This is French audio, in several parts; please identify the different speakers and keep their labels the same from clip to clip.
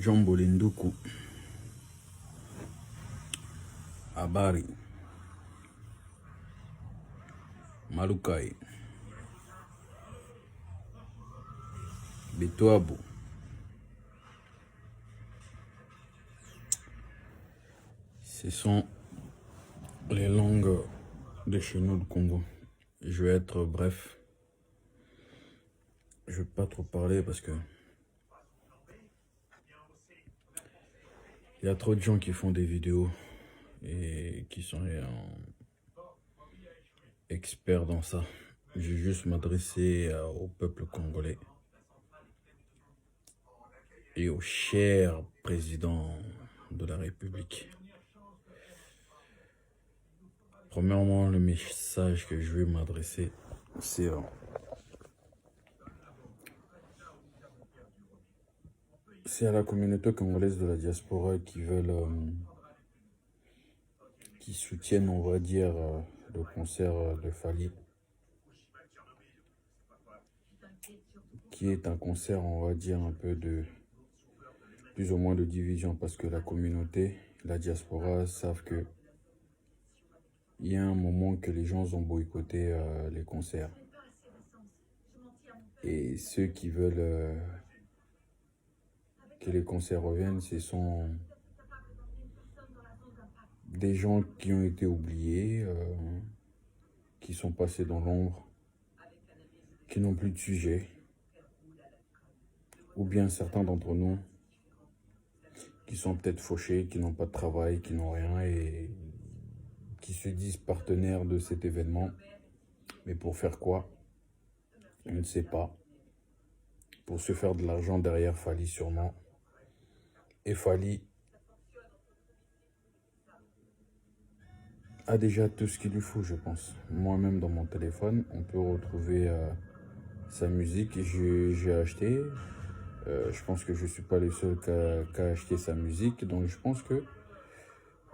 Speaker 1: Jombo Linduku, Habari, Malukai, Betoabo. Ce sont les langues de chez nous, le Congo. Je vais être bref. Je ne vais pas trop parler parce que il y a trop de gens qui font des vidéos et qui sont experts dans ça. Je vais juste m'adresser au peuple congolais et au cher président de la République. Premièrement, le message que je vais m'adresser, c'est à la communauté congolaise de la diaspora qui soutiennent, on va dire, le concert de Fally, qui est un concert, on va dire, un peu de plus ou moins de division, parce que la communauté, la diaspora, savent que il y a un moment que les gens ont boycotté les concerts. Et ceux qui veulent que les concerts reviennent, ce sont des gens qui ont été oubliés, qui sont passés dans l'ombre, qui n'ont plus de sujet, ou bien certains d'entre nous qui sont peut-être fauchés, qui n'ont pas de travail, qui n'ont rien et qui se disent partenaires de cet événement. Mais pour faire quoi? On ne sait pas. Pour se faire de l'argent derrière Fally sûrement. Et Fally a déjà tout ce qu'il lui faut, je pense. Moi-même, dans mon téléphone, on peut retrouver sa musique. J'ai acheté. Je pense que je ne suis pas le seul qui a acheté sa musique. Donc, je pense que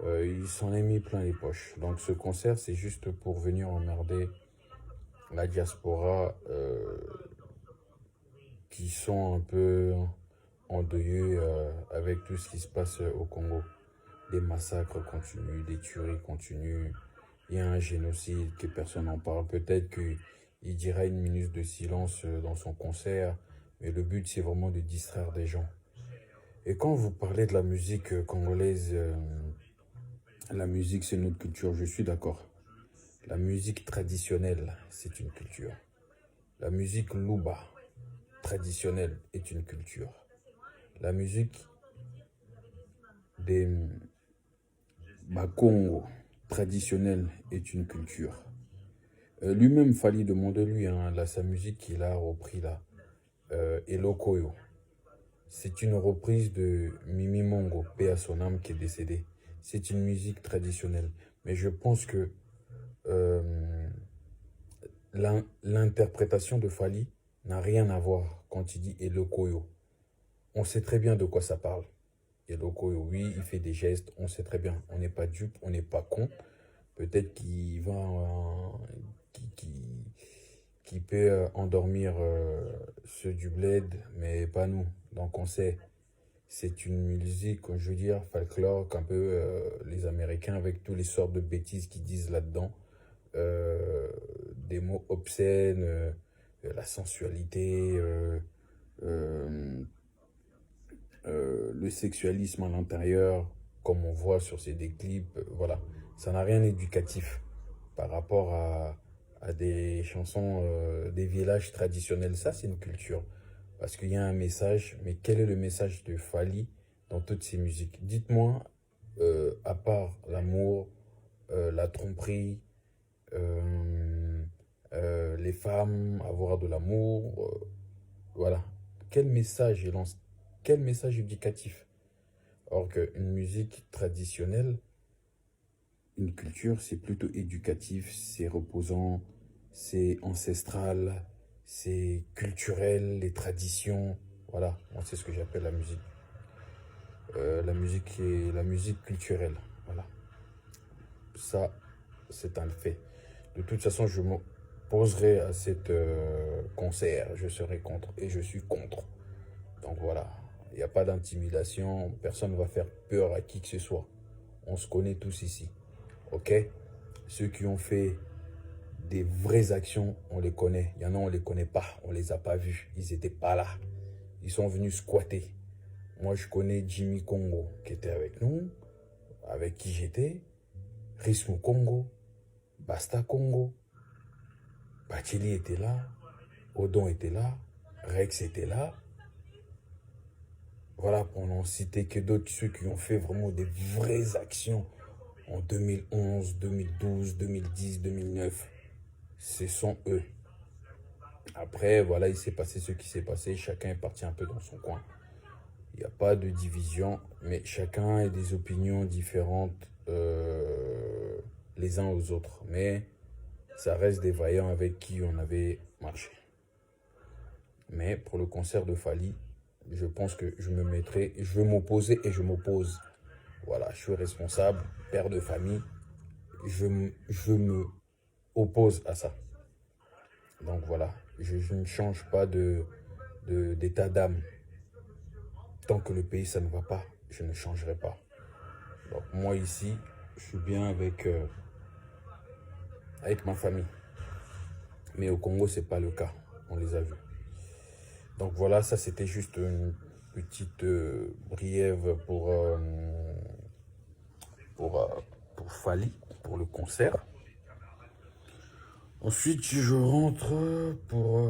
Speaker 1: il s'en est mis plein les poches. Donc, ce concert, c'est juste pour venir emmerder la diaspora qui sont un peu endeuillés avec tout ce qui se passe au Congo. Des massacres continuent, des tueries continuent. Il y a un génocide que personne n'en parle. Peut-être qu'il dira une minute de silence dans son concert, mais le but, c'est vraiment de distraire des gens. Et quand vous parlez de la musique congolaise, la musique, c'est notre culture, je suis d'accord. La musique traditionnelle, c'est une culture. La musique luba, traditionnelle, est une culture. La musique des Bakongo, traditionnelle, est une culture. Lui-même, Fally, demandez-lui, sa musique qu'il a repris là, Elokoyo. C'est une reprise de Mimi Mongo, paix à son âme, qui est décédé. C'est une musique traditionnelle. Mais je pense que l'interprétation de Fally n'a rien à voir quand il dit Elokoyo. On sait très bien de quoi ça parle. Elokoyo, oui, il fait des gestes, on sait très bien. On n'est pas dupe, on n'est pas con. Peut-être qu'il va, qui peut endormir ceux du bled, mais pas nous. Donc on sait, c'est une musique, je veux dire, folklore, un peu les Américains avec toutes les sortes de bêtises qu'ils disent là-dedans. Des mots obscènes, la sensualité, le sexualisme à l'intérieur, comme on voit sur ces clips, voilà. Ça n'a rien d'éducatif par rapport à des chansons des villages traditionnels. Ça, c'est une culture. Parce qu'il y a un message, mais quel est le message de Fally dans toutes ces musiques? Dites-moi, à part l'amour, la tromperie, les femmes, avoir de l'amour, voilà. Quel message il lance? Quel message éducatif? Or qu'une musique traditionnelle, une culture, c'est plutôt éducatif, c'est reposant, c'est ancestral, c'est culturel, les traditions. Voilà, moi c'est ce que j'appelle la musique. La musique est la musique culturelle. Voilà. Ça, c'est un fait. De toute façon, je m'opposerai à cet concert. Je serai contre et je suis contre. Donc voilà. Il n'y a pas d'intimidation. Personne ne va faire peur à qui que ce soit. On se connaît tous ici. OK? Ceux qui ont fait des vraies actions, on les connaît. Il y en a, on ne les connaît pas. On ne les a pas vus. Ils n'étaient pas là. Ils sont venus squatter. Moi, je connais Jimmy Congo qui était avec nous, avec qui j'étais. Rismu Congo, Basta Congo. Bacheli était là. Odon était là. Rex était là. Voilà, pour n'en citer que d'autres, ceux qui ont fait vraiment des vraies actions en 2011, 2012, 2010, 2009. Ce sont eux. Après, voilà, il s'est passé ce qui s'est passé. Chacun est parti un peu dans son coin. Il n'y a pas de division, mais chacun a des opinions différentes les uns aux autres. Mais ça reste des vaillants avec qui on avait marché. Mais pour le concert de Fally, je pense que je me mettrai, je veux m'opposer et je m'oppose. Voilà, je suis responsable, père de famille. Je me oppose à ça. Donc voilà, je ne change pas d'état d'âme. Tant que le pays, ça ne va pas, je ne changerai pas. Donc moi ici, je suis bien avec ma famille. Mais au Congo, ce n'est pas le cas. On les a vus. Donc voilà, ça c'était juste une petite briève pour Fally, pour le concert. Ensuite, je rentre pour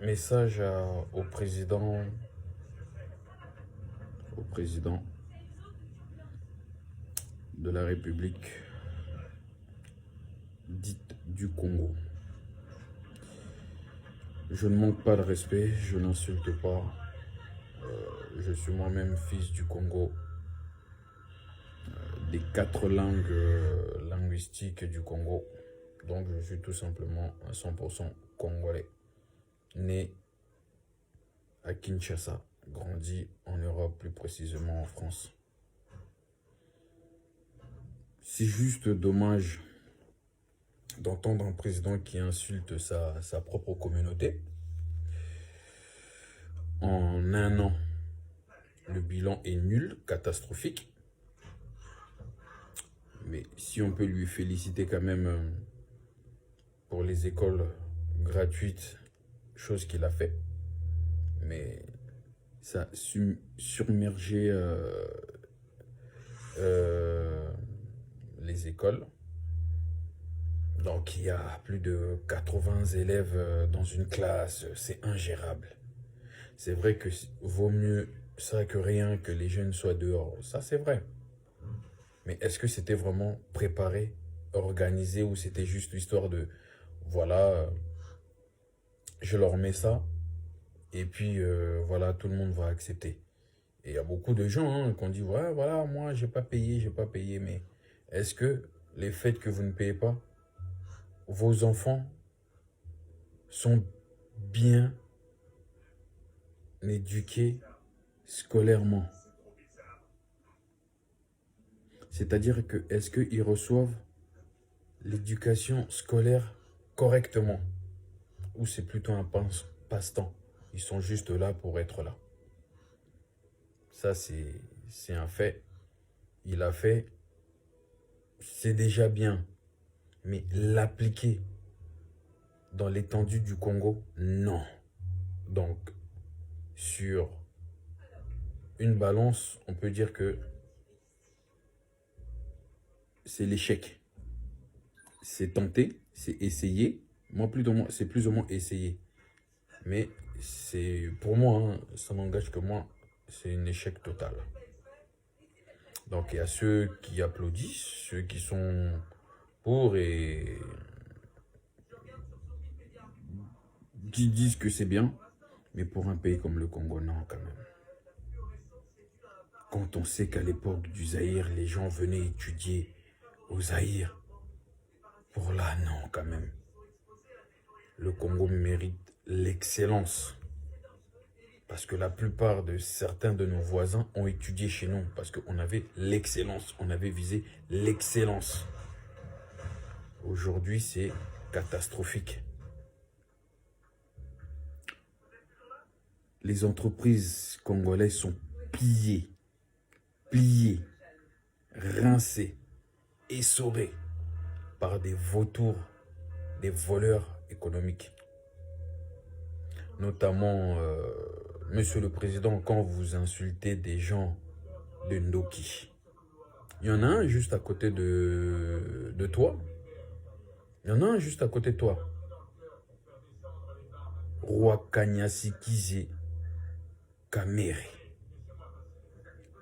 Speaker 1: message au président de la République dite du Congo. Je ne manque pas de respect, je n'insulte pas. Je suis moi-même fils du Congo, des 4 langues linguistiques du Congo. Donc je suis tout simplement à 100% congolais, né à Kinshasa, grandi en Europe, plus précisément en France. C'est juste dommage d'entendre un président qui insulte sa propre communauté. En un an, le bilan est nul, catastrophique. Mais si on peut lui féliciter quand même pour les écoles gratuites, chose qu'il a fait. Mais ça a submergé les écoles. Donc il y a plus de 80 élèves dans une classe, c'est ingérable. C'est vrai que vaut mieux ça que rien, que les jeunes soient dehors. Ça c'est vrai. Mais est-ce que c'était vraiment préparé, organisé, ou c'était juste l'histoire de, voilà, je leur mets ça, et puis voilà, tout le monde va accepter. Et il y a beaucoup de gens qui ont dit, ouais, voilà, moi, j'ai pas payé, mais est-ce que les faits que vous ne payez pas, vos enfants sont bien éduqués scolairement? C'est-à-dire que, est-ce qu'ils reçoivent l'éducation scolaire correctement? Ou c'est plutôt un passe-temps? Ils sont juste là pour être là. Ça, c'est un fait. Il a fait, c'est déjà bien. Mais l'appliquer dans l'étendue du Congo, non. Donc, sur une balance, on peut dire que c'est l'échec. C'est tenter, c'est essayer. Moi, c'est plus ou moins essayer. Mais c'est pour moi, ça n'engage que moi, c'est un échec total. Donc, il y a ceux qui applaudissent, ceux qui sont pour et qui disent que c'est bien. Mais pour un pays comme le Congo, non, quand même. Quand on sait qu'à l'époque du Zaïre, les gens venaient étudier au Zaïre, pour là, non, quand même. Le Congo mérite l'excellence. Parce que la plupart de certains de nos voisins ont étudié chez nous. Parce qu'on avait l'excellence, on avait visé l'excellence. Aujourd'hui, c'est catastrophique. les entreprises congolaises sont pillées, rincées, essorées par des vautours, des voleurs économiques. Notamment, Monsieur le Président, quand vous insultez des gens de Ndoki, il y en a un juste à côté de toi. Il y en a un juste à côté de toi. Roi Kanyasikize Kamere.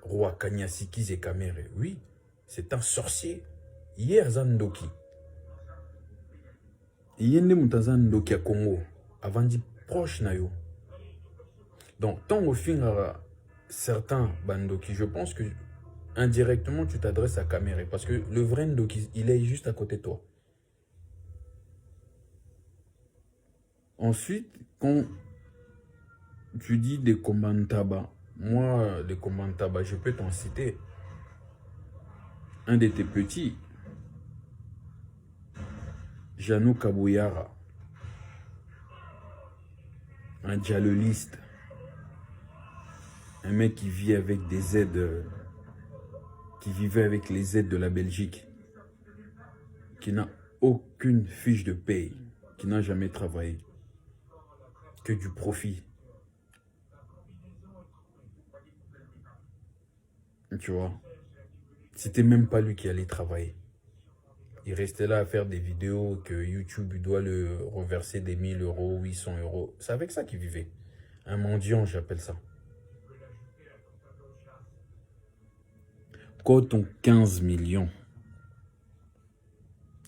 Speaker 1: Roi Kanyasikize Kamere. Oui, c'est un sorcier. Hier, Zandoki. Yende Moutaza Ndoki à Congo. Avant dit proche Nayo. Donc, tant au fin certains Bandoki, je pense que indirectement, tu t'adresses à Kamere. Parce que le vrai Ndoki, il est juste à côté de toi. Ensuite, quand tu dis des combats de tabac, moi, des combats de tabac, je peux t'en citer. Un de tes petits, Janou Kabouyara, un dialoliste, un mec qui vit avec des aides, qui vivait avec les aides de la Belgique, qui n'a aucune fiche de paye, qui n'a jamais travaillé, que du profit. Tu vois, c'était même pas lui qui allait travailler. Il restait là à faire des vidéos que YouTube doit le reverser des 1000 euros, 800 euros. C'est avec ça qu'il vivait. Un mendiant, j'appelle ça. Coton 15 millions.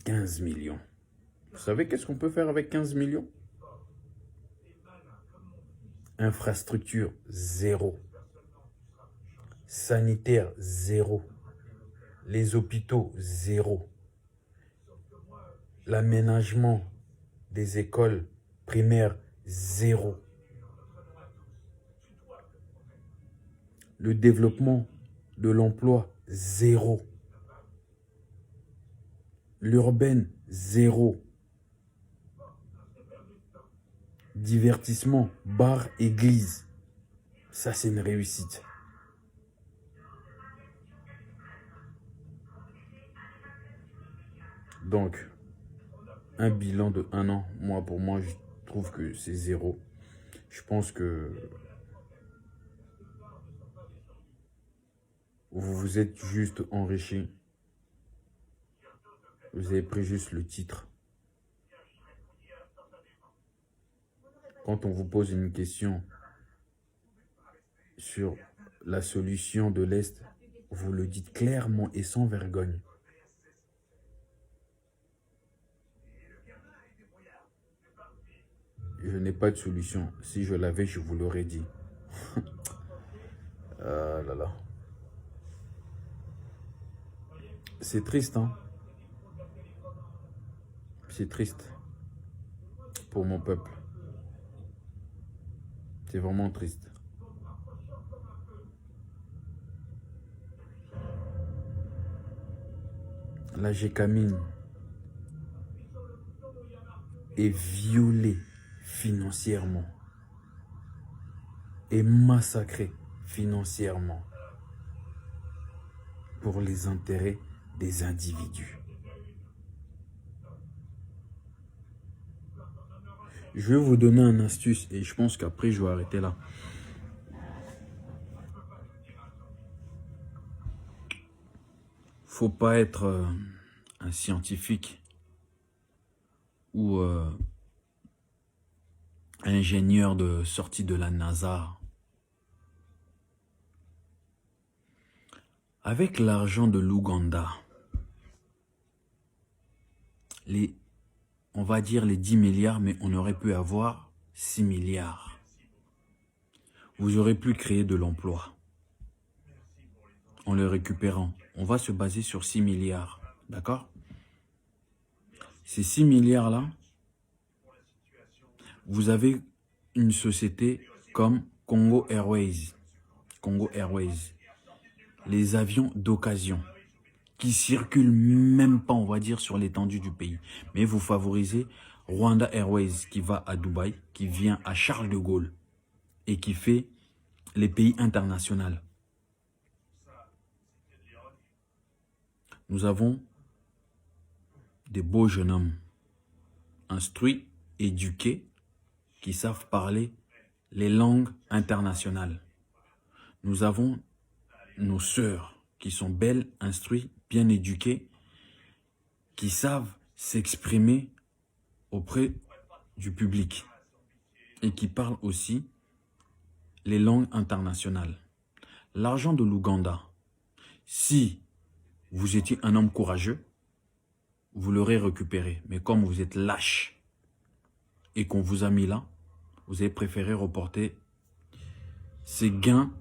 Speaker 1: 15 millions. Vous savez qu'est-ce qu'on peut faire avec 15 millions? Infrastructure, zéro. Sanitaire, zéro. Les hôpitaux, zéro. L'aménagement des écoles primaires, zéro. Le développement de l'emploi, zéro. L'urbaine, zéro. Divertissement, bar, église. Ça, c'est une réussite. Donc, un bilan de 1 an, pour moi, je trouve que c'est zéro. Je pense que vous vous êtes juste enrichi. Vous avez pris juste le titre. Quand on vous pose une question sur la solution de l'Est, vous le dites clairement et sans vergogne. Je n'ai pas de solution. Si je l'avais, je vous l'aurais dit. Ah là là. C'est triste, hein? C'est triste pour mon peuple. C'est vraiment triste. La Gécamine est violée financièrement et massacrée financièrement pour les intérêts des individus. Je vais vous donner une astuce et je pense qu'après je vais arrêter là. Faut pas être un scientifique ou ingénieur de sortie de la NASA. Avec l'argent de l'Ouganda, on va dire les 10 milliards, mais on aurait pu avoir 6 milliards. Vous aurez pu créer de l'emploi en le récupérant. On va se baser sur 6 milliards, d'accord? Ces 6 milliards-là, vous avez une société comme Congo Airways. Congo Airways. Les avions d'occasion qui circulent même pas, on va dire, sur l'étendue du pays. Mais vous favorisez Rwanda Airways qui va à Dubaï, qui vient à Charles de Gaulle
Speaker 2: et qui fait les pays internationaux. Nous avons des beaux jeunes hommes, instruits, éduqués, qui savent parler les langues internationales. Nous avons nos sœurs qui sont belles, instruites, bien éduquées, qui savent s'exprimer auprès du public et qui parlent aussi les langues internationales. L'argent de l'Ouganda, si vous étiez un homme courageux, vous l'aurez récupéré. Mais comme vous êtes lâche et qu'on vous a mis là, vous avez préféré reporter ces gains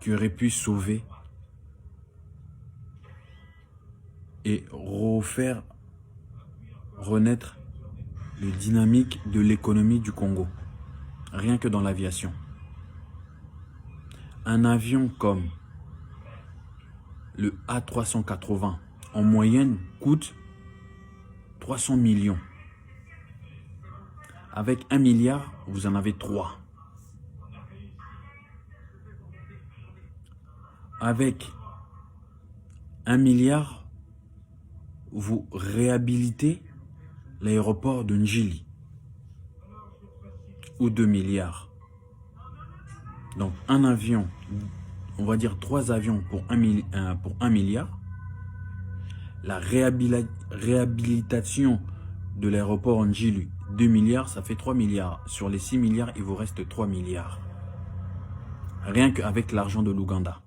Speaker 2: qui auraient pu sauver et refaire renaître le dynamique de l'économie du Congo. Rien que dans l'aviation. Un avion comme le A380 en moyenne coûte 300 millions. Avec 1 milliard, vous en avez 3. Avec 1 milliard, vous réhabilitez l'aéroport de Njili. Ou 2 milliards. Donc un avion, on va dire 3 avions pour 1 milliard. La réhabilitation de l'aéroport Njili, 2 milliards, ça fait 3 milliards. Sur les 6 milliards, il vous reste 3 milliards. Rien qu'avec l'argent de l'Ouganda.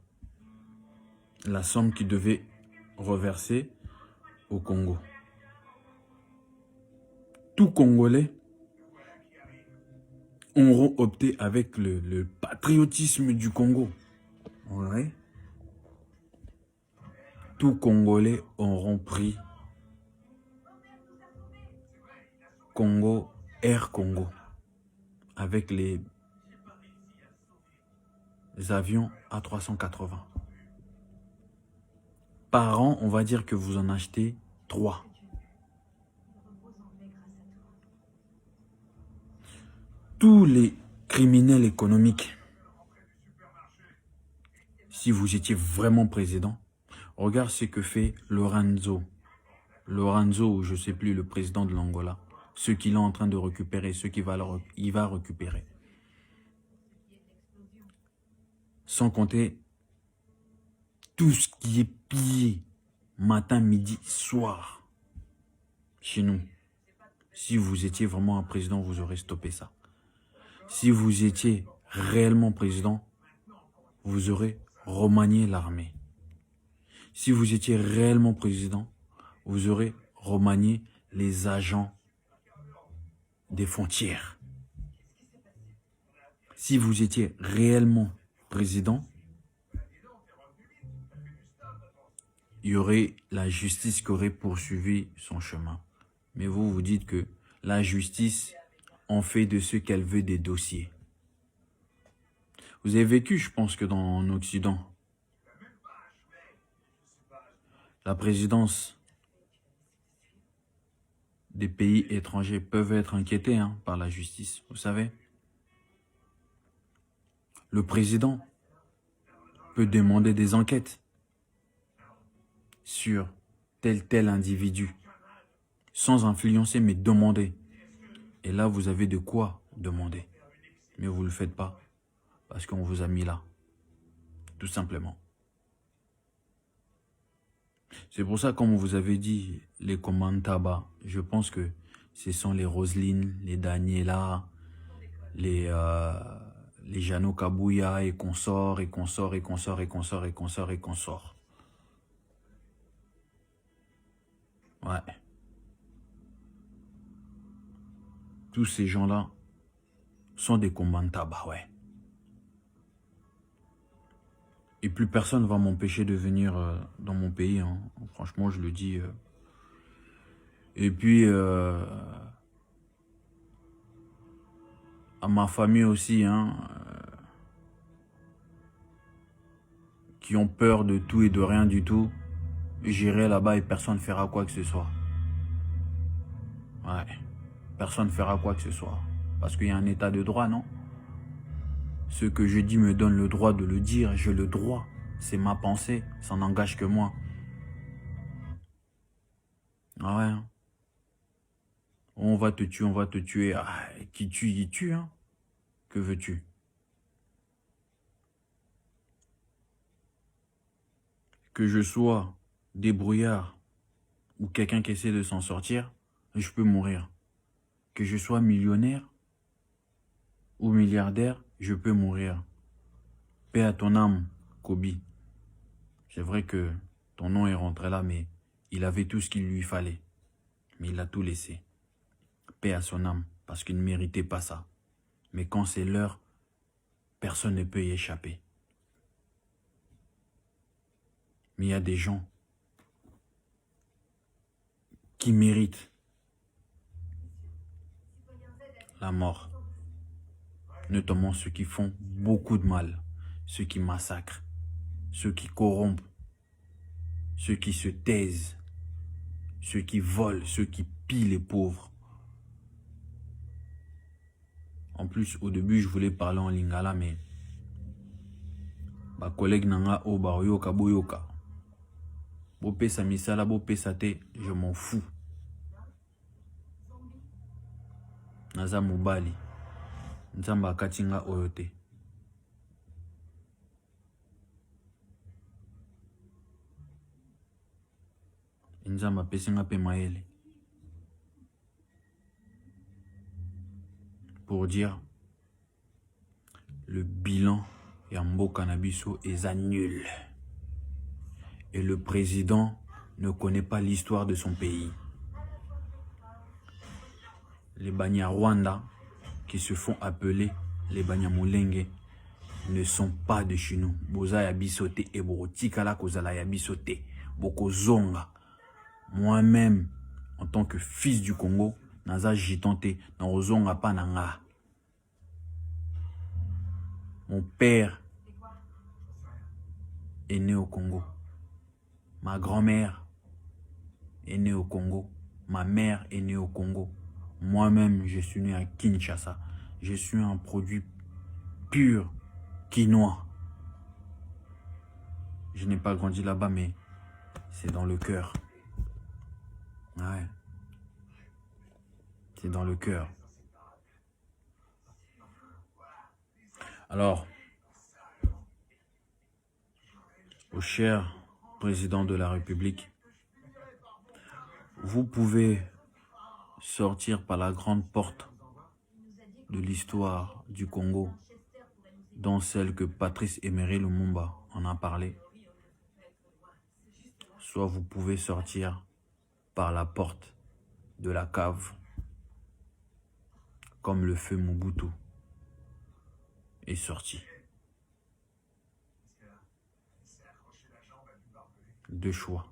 Speaker 2: La somme qui devait reverser au Congo. Tout Congolais auront opté avec le patriotisme du Congo. Ouais. Tout Congolais auront pris Congo, Air Congo, avec les avions A380. Par an, on va dire que vous en achetez 3. Tous les criminels économiques, si vous étiez vraiment président, regarde ce que fait Lorenzo. Lorenzo, je ne sais plus, le président de l'Angola. Ceux qu'il est en train de récupérer, ceux qu'il va récupérer. Sans compter tout ce qui est pillé matin, midi, soir chez nous. Si vous étiez vraiment un président, vous aurez stoppé ça. Si vous étiez réellement président, vous aurez remanié l'armée. Si vous étiez réellement président, vous aurez remanié les agents des frontières. Si vous étiez réellement président, il y aurait la justice qui aurait poursuivi son chemin. Mais vous, vous dites que la justice en fait de ce qu'elle veut des dossiers. Vous avez vécu, je pense que en Occident, la présidence des pays étrangers peuvent être inquiétés par la justice, vous savez. Le président peut demander des enquêtes sur tel individu, sans influencer, mais demander. Et là, vous avez de quoi demander. Mais vous ne le faites pas, parce qu'on vous a mis là, tout simplement. C'est pour ça, comme vous avez dit, les commandes tabac, je pense que ce sont les Roselyne, les Daniela, les Jano Kabouya et consorts, et consorts, et consorts, et consorts, et consorts, et consorts. Ouais. Tous ces gens-là sont des commandes tabac, ouais. Et plus personne ne va m'empêcher de venir dans mon pays. Franchement, je le dis. Et puis, à ma famille aussi, qui ont peur de tout et de rien du tout, j'irai là-bas et personne ne fera quoi que ce soit. Ouais. Personne ne fera quoi que ce soit. Parce qu'il y a un état de droit, non? Ce que je dis me donne le droit de le dire. J'ai le droit. C'est ma pensée. Ça n'engage que moi. Ah ouais. Hein. On va te tuer, on va te tuer. Ah, qui tue, il tue. Hein. Que veux-tu? Que je sois débrouillard ou quelqu'un qui essaie de s'en sortir, je peux mourir. Que je sois millionnaire ou milliardaire, je peux mourir. Paix à ton âme, Kobe. C'est vrai que ton nom est rentré là, mais il avait tout ce qu'il lui fallait. Mais il a tout laissé. Paix à son âme, parce qu'il ne méritait pas ça. Mais quand c'est l'heure, personne ne peut y échapper. Mais il y a des gens qui méritent la mort. Notamment ceux qui font beaucoup de mal, ceux qui massacrent, ceux qui corrompent, ceux qui se taisent, ceux qui volent, ceux qui pillent les pauvres. En plus, au début, je voulais parler en lingala, mais ma collègue nanga o baoyoka boyoka. Bopesa misala, bopesa te, je m'en fous. Naza mobali. Nzamba katinga oyote. Nzamba pesinga pe maele. Pour dire, le bilan Yambo Cannabiso est nul. Et le président ne connaît pas l'histoire de son pays. Les Banyarwanda, qui se font appeler les Banyamulenge, ne sont pas de chez nous. Boza yabisote et borotikala kozala yabisote. Boko zonga. Moi-même, en tant que fils du Congo, naza jitante, na ozonga pa nanga. Mon père est né au Congo. Ma grand-mère est née au Congo. Ma mère est née au Congo. Moi-même, je suis né à Kinshasa. Je suis un produit pur quinois. Je n'ai pas grandi là-bas, mais c'est dans le cœur. Ouais. C'est dans le cœur. Alors, au cher président de la République, vous pouvez sortir par la grande porte de l'histoire du Congo, dont celle que Patrice Emery Lumumba en a parlé. Soit vous pouvez sortir par la porte de la cave, comme le feu Mobutu est sorti. Deux choix.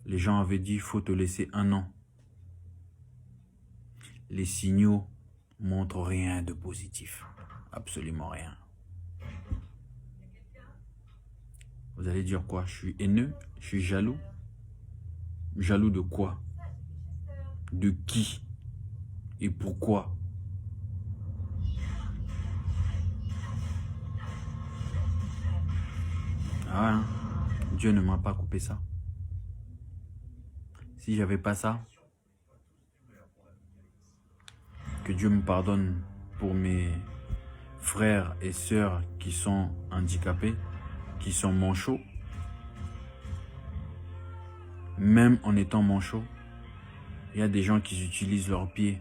Speaker 2: Les gens avaient dit, il faut te laisser 1 an. Les signaux montrent rien de positif. Absolument rien. Vous allez dire quoi? Je suis haineux? Je suis jaloux? Jaloux de quoi? De qui? Et pourquoi? Ah ouais, hein? Dieu ne m'a pas coupé ça. Si j'avais pas ça, que Dieu me pardonne pour mes frères et sœurs qui sont handicapés, qui sont manchots. Même en étant manchots, il y a des gens qui utilisent leurs pieds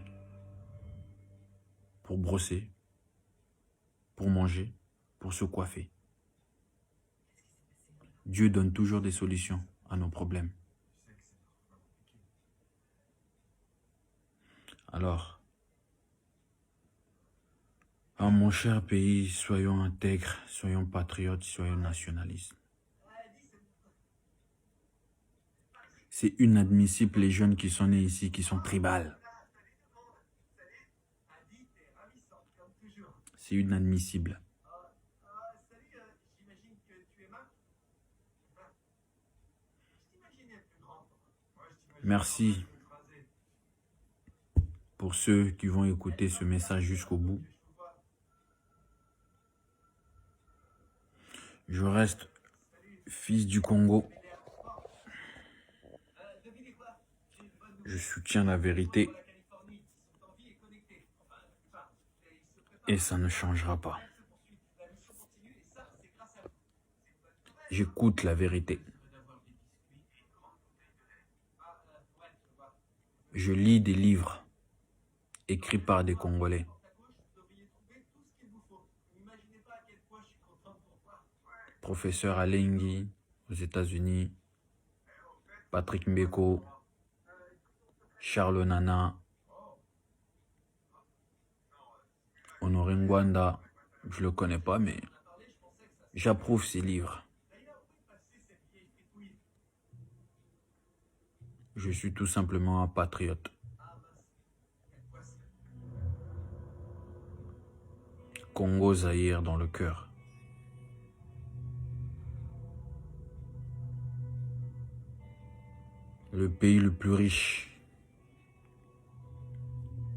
Speaker 2: pour brosser, pour manger, pour se coiffer. Dieu donne toujours des solutions à nos problèmes. Alors, en mon cher pays, soyons intègres, soyons patriotes, soyons nationalistes. C'est inadmissible les jeunes qui sont nés ici, qui sont tribales. C'est inadmissible. Merci pour ceux qui vont écouter ce message jusqu'au bout. Je reste fils du Congo. Je soutiens la vérité. Et ça ne changera pas. J'écoute la vérité. Je lis des livres écrits par des Congolais. Professeur Alengi aux États-Unis, Patrick Mbeko, Charles Nana, Honoré Ngwanda, je le connais pas, mais j'approuve ses livres. Je suis tout simplement un patriote. Congo Zaïre dans le cœur. Le pays le plus riche,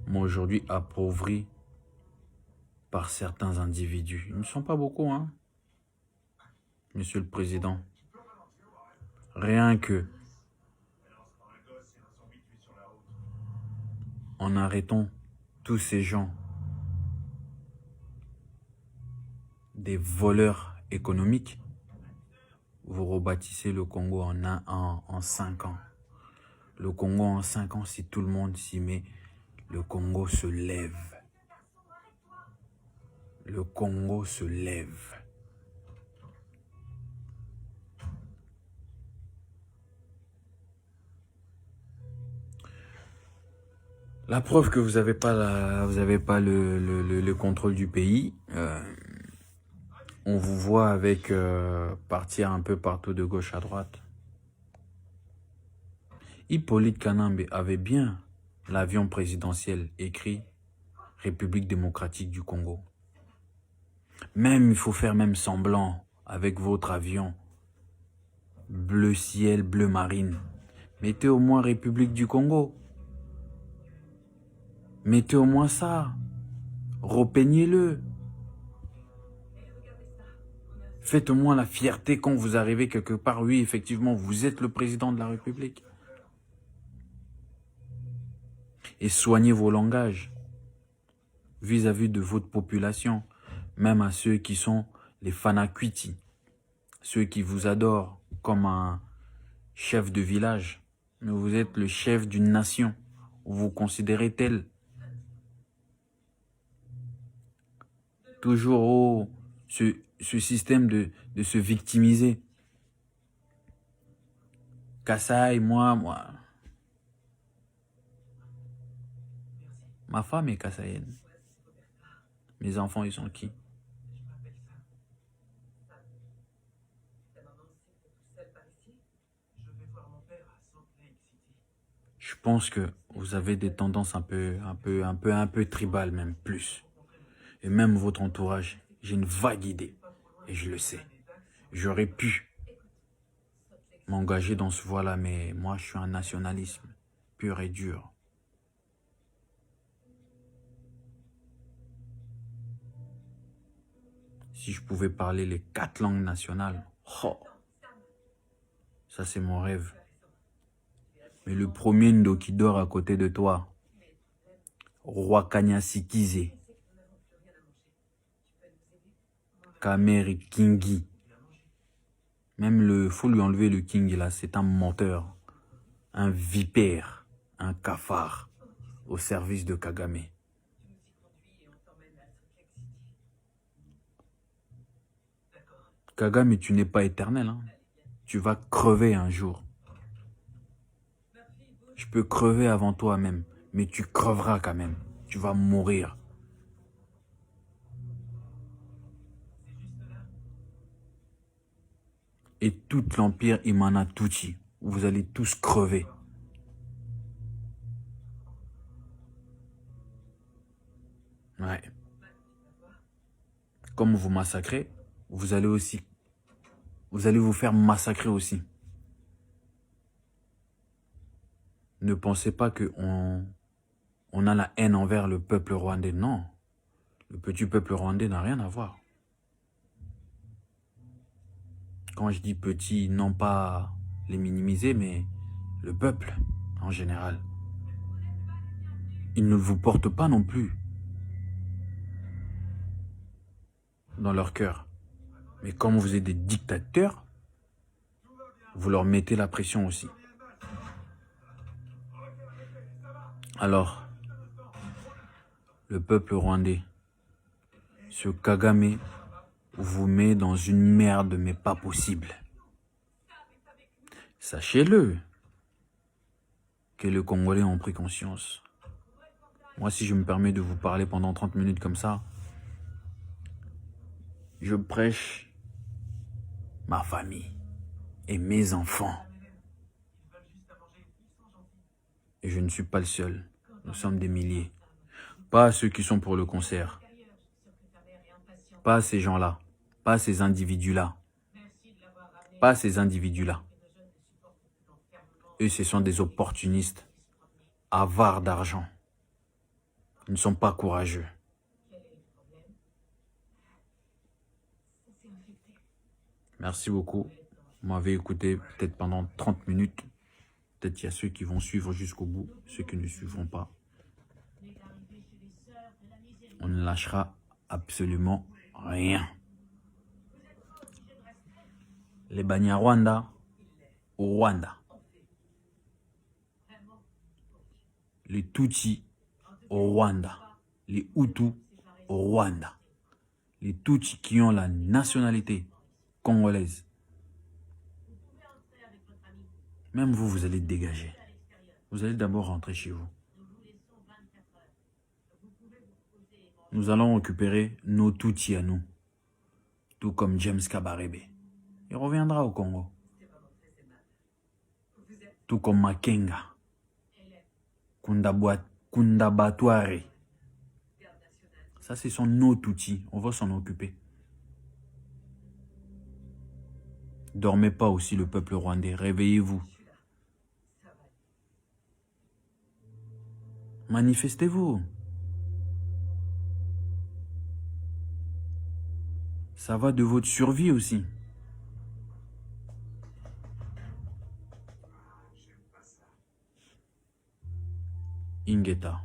Speaker 2: mais aujourd'hui appauvri par certains individus. Ils ne sont pas beaucoup, hein, Monsieur le Président. Rien que en arrêtant tous ces gens, des voleurs économiques, vous rebâtissez le Congo en 5 ans. Le Congo en 5 ans, si tout le monde s'y met, le Congo se lève. Le Congo se lève. La preuve que vous n'avez pas, le contrôle du pays, on vous voit avec partir un peu partout de gauche à droite. Hippolyte Kanambe avait bien l'avion présidentiel écrit République démocratique du Congo. Même, il faut faire même semblant avec votre avion. Bleu ciel, bleu marine. Mettez au moins République du Congo. Mettez au moins ça. Repeignez-le. Faites au moins la fierté quand vous arrivez quelque part. Oui, effectivement, vous êtes le président de la République. Et soignez vos langages vis-à-vis de votre population, même à ceux qui sont les fanakwiti, ceux qui vous adorent comme un chef de village. Mais vous êtes le chef d'une nation, vous vous considérez tel. Toujours ce système de se victimiser. Kassai, moi. Ma femme est kassaïenne. Mes enfants, ils sont qui? Je pense que vous avez des tendances un peu tribales même, plus. Et même votre entourage, j'ai une vague idée. Et je le sais. J'aurais pu m'engager dans ce voie-là, mais moi, je suis un nationalisme pur et dur. Si je pouvais parler les 4 langues nationales, oh, ça c'est mon rêve. Mais le premier Ndo qui dort à côté de toi, Roi Kanyasikize, Kameri Kingi, même faut lui enlever le King là, c'est un menteur, un vipère, un cafard au service de Kagame. Kagame, tu n'es pas éternel, hein. Tu vas crever un jour. Je peux crever avant toi même, mais tu creveras quand même. Tu vas mourir. Et tout l'empire Imana Tuchi, vous allez tous crever. Ouais. Comme vous massacrez, vous allez vous faire massacrer aussi. Ne pensez pas que on a la haine envers le peuple rwandais. Non, le petit peuple rwandais n'a rien à voir. Quand je dis petit, non pas les minimiser, mais le peuple en général. Ils ne vous portent pas non plus dans leur cœur. Mais comme vous êtes des dictateurs, vous leur mettez la pression aussi. Alors, le peuple rwandais, ce Kagame vous met dans une merde, mais pas possible. Sachez-le que les Congolais ont pris conscience. Moi, si je me permets de vous parler pendant 30 minutes comme ça, je prêche ma famille et mes enfants. Et je ne suis pas le seul. Nous sommes des milliers. Pas ceux qui sont pour le concert. Pas ces gens-là. Pas ces individus-là. Pas ces individus-là. Eux, ce sont des opportunistes, avares d'argent. Ils ne sont pas courageux. Merci beaucoup. Vous m'avez écouté peut-être pendant 30 minutes. Peut-être qu'il y a ceux qui vont suivre jusqu'au bout, ceux qui ne suivront pas. On ne lâchera absolument rien. Les Banyarwanda au Rwanda. Les Tutsis au Rwanda. Les Hutus au Rwanda. Les Tutsis qui ont la nationalité congolaise. Même vous, vous allez dégager. Vous allez d'abord rentrer chez vous. Nous allons récupérer nos Tutsis à nous. Tout comme James Kabarebe. Il reviendra au Congo. Tout comme Makenga. Kundabatware. Ça, ce sont nos Tutsis. On va s'en occuper. Dormez pas aussi le peuple rwandais. Réveillez-vous. Manifestez-vous. Ça va de votre survie aussi. Ingeta.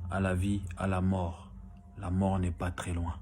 Speaker 2: À la vie, à la mort. La mort n'est pas très loin.